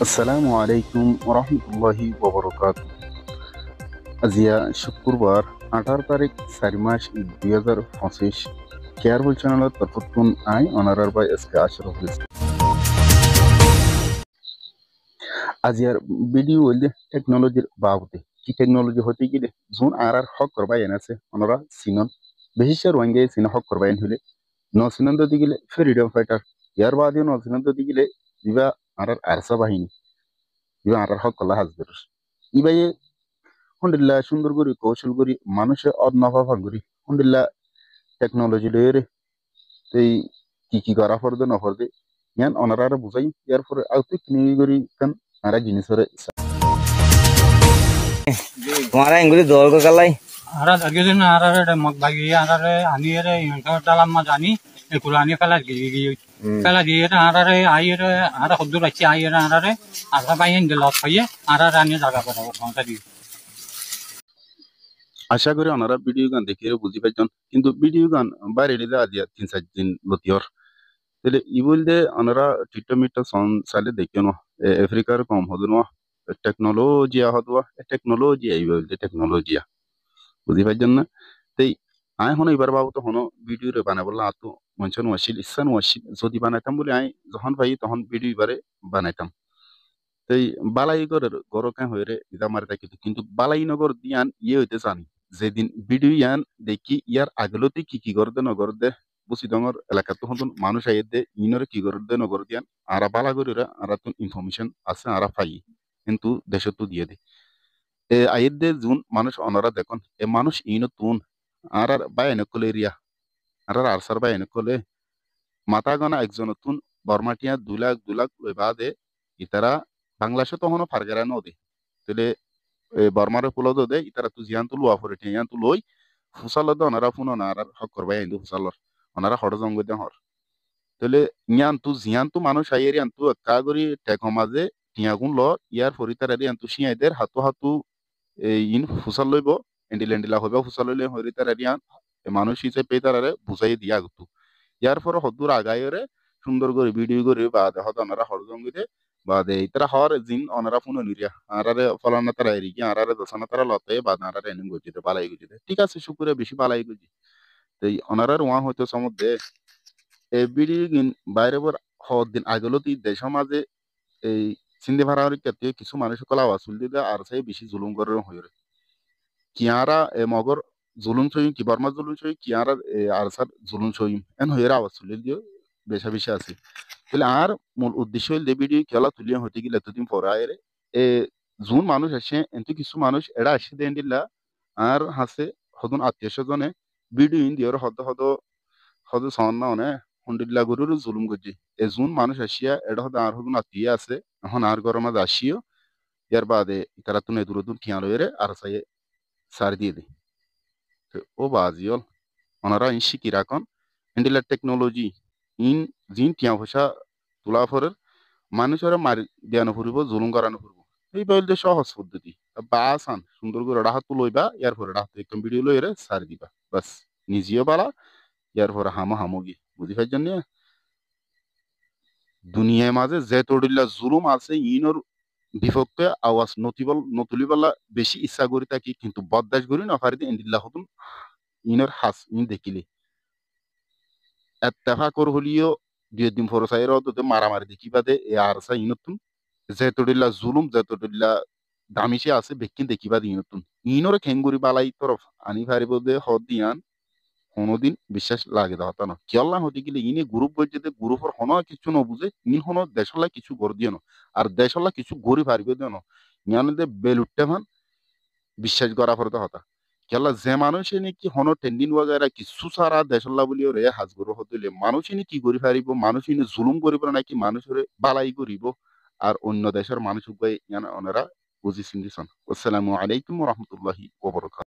আসসালামু আলাইকুম ওরহমতুল্লাহি ওবরকাত। আজিয়া শুক্রবার 18 তারিখ 4 মাস 2025 কেয়ারফুল চ্যানেলত তরফতুন আই অনারার বাই এস কে আশরফ ইসলাম। আজিয়ার ভিডিও হইলে টেকনোলজির বাবদে কি টেকনোলজি হতে গেলে জোন আর হক করবাই আছে অনরা সিনন বিশেষের ওয়াঙ্গে সিন হক করবাই হইলে ন সিনন দিতে গেলে ফ্রিডম ফাইটার ইয়ার বাদে ন সিনন দিতে গেলে দিবা আর আরসা বাহিনী দিবা আর হক কলা হাজবের ইবাই alhamdulillah সুন্দর করি কৌশল করি মানুষের অদনাফা করি alhamdulillah টেকনোলজি লয়েরে এই কি করা ফরদে না ফরদে ইয়ান অনারারে বুঝাই ইয়ার পরে আউতে কিনি করি কান আরা জিনিসরে तुम्हारा इंग्लिश दौड़ को कलाई आरा अगेले ना आरा रे मग बागी आरा रे आनी रे इनका दालाम मा जानी ए कुरानी फला गी फला गी रे आरा रे आई रे आरा खुद रची आई रे आरा रे आरा बायन दिल लफाये आरा रानी জায়গা पर पहुंचा दी। আশা করি ওনারা ভিডিও গান দেখে বুঝি পাইছেন কিন্তু ভিডিও গান বাইরে দিলে আজিয়া 3-4 দিন লতিয়র তাহলে ই বলতে ওনারা টিটোমিটো সন সালে দেখেন আফ্রিকার কম হদন টেকনোলজি হদওয়া টেকনোলজি আই বলতে টেকনোলজি বুঝি পাইছেন না তাই আই হন এবার বাবু তো হন ভিডিও রে বানাবলা আতো মনচন ওয়াসিল ইসান ওয়াসিল যদি বানাইতাম বলে আই যখন ভাই তখন ভিডিও এবারে বানাইতাম তাই বালাই গরকে হয়ে ইদা মারে থাকি কিন্তু বালাই নগর দিয়ান ইয়ে হইতে জানি যেদিন ভিডিও ইয়ান দেখি ইয়ার আগলতে কি করদে নগর দে বুঝি ডঙর এলাকাতে হতন মানুষ আইয়ে দে ইনরে কি করদে নগর দিয়ান আরা বালা করিরা আরা তো ইনফরমেশন আছে আরা পাই কিন্তু দেশত দিয়ে দে এ আইয়ে দে জুন মানুষ অনরা দেখুন এ মানুষ ইনো তুন আর বাই এনকলে এরিয়া আর আরসার বাই এনকলে মাথা গনা একজন তুন বর্মাটিয়া 2 লাখ লই বাদে ইতারা বাংলাদেশে তখনও ফারগেরা নদী তাহলে বর্মারে পুলো দে ইতারা তু জিয়ান তু লুয়া ফরে টিয়ান তু লই ফুসাল দে অনারা ফুন অনারা হক করবাই আইন্দু ফুসালর অনারা হড় জঙ্গ দে হর তাহলে ইয়ান তু জিয়ান তু মানুষ আইয়েরি আন তু কাগরি টেক মাঝে টিয়াগুন ল ইয়ার ফরিতার আন তু শিয়াইদের হাতু হাতু ইন ফুসাল লইব এন্ডিল এন্ডিলা হইবা ফুসাল লইলে হরিতার আন মানুষ হিসেবে পেতারে বুঝাই দিয়া গতু ইয়ার পরে হদ্দুর আগাইরে সুন্দর করে ভিডিও করে বাদে হদ অনারা হড় জঙ্গিতে বাদে ইতরা হর জিন অনারা ফুন নিরিয়া আরারে ফলানা তারা এরিকি আরারে দসানা তারা লতে বাদ আরারে এনে গজিতে বালাই গজিতে ঠিক আছে শুকুরে বেশি বালাই গজি তাই অনারার ওয়া হইতো সমুদ্রে এ ভিডিও গিন বাইরে বর হদ দিন আগলতি দেশ সমাজে এই সিন্ধে ভাড়ার ক্ষেত্রে কিছু মানুষ কলা ওয়াসুল দিলে আর সেই বেশি জুলুম করে হইরে কিয়ারা এ মগর জুলুম সইম কি বর্মা জুলুম সই কিয়ারা আর স্যার জুলুম সইম এন হইরা ওয়াসুল দিও বেশা বেশি আছে তাহলে আর মূল উদ্দেশ্য হইল ভিডিও খেলা তুলিয়া হতে গেলে এতদিন পরে আয়ের এ জুন মানুষ আসে কিন্তু কিছু মানুষ এরা আসে দেন দিল্লা আর হাসে হদন আত্মীয় স্বজনে ভিডিও ইন দিওর হদ হদ হদ সন না অনে হন্ডিল্লা গরুর জুলুম গজি এ জুন মানুষ আসিয়া এটা হদ আর হদন আত্মীয় আছে এখন আর গরম মাঝে আসিও ইয়ার বাদে তারা তুনে দূর দূর ঠিয়া লইরে আর সাই সার দিয়ে দেয় তো ও বাজিওল ওনারা ইন শিকি রাখন হ্যান্ডিলার টেকনোলজি ইন জিন টিয়া ভাষা তোলা ফরের মানুষেরা মারি দিয়ানো ফুরিব জুলুম করানো ফুরব এই বলতে সহজ পদ্ধতি বা আসান সুন্দর করে রাহাত লইবা ইয়ার পরে রাহাত একদম ভিডিও লইরে সার দিবা বাস নিজেও বালা ইয়ার পরে হামোগি বুঝি পাইছেন না দুনিয়ার মাঝে যে তড়িল্লা জুলুম আছে ইনর বিপক্ষে আওয়াজ নতুলিবালা বেশি ইচ্ছা করি থাকি কিন্তু বদাস করি না পারি এন্ডিল্লা হতুন ইনর হাস ইন দেখিলে এত্তেফা কর হলিও 2 দিন পর সাইর তো মারামারি দেখি বাদে এ আর সা ইনতুন যেতডিল্লা জুলুম যেতডিল্লা দামিসে আছে বেকিন দেখিবা দি ইনতুন ইনরে খেঙ্গুরি বালাই তরফ আনি ফারিব দে হদ দিয়ান কোনোদিন বিশ্বাস লাগে দাওতা না কিয়াল্লা হতে গেলে ইনি গ্রুপ বইতে গ্রুপর হন কিছু ন বুঝে ইনি হন দেশলা কিছু গর দিও না আর দেশলা কিছু গরি ফারিব দিও না ইয়ানে দে বেলুট্টে মান বিশ্বাস করা ফরতে হতা কেলা যে মানুষে নাকি হন টেন্ডিন ওয়াগারা কিছু সারা দেশল্লা বলিও রে হাজগর হতলে মানুষ ইনি কি করি পারিব মানুষ ইনি জুলুম করিব নাকি মানুষের বালাই করিব আর অন্য দেশের মানুষ উপায় ইয়ানা ওনারা বুঝি চিন্তিছেন। আসসালামু আলাইকুম ওয়া রাহমাতুল্লাহি ওয়া বারাকাতুহু।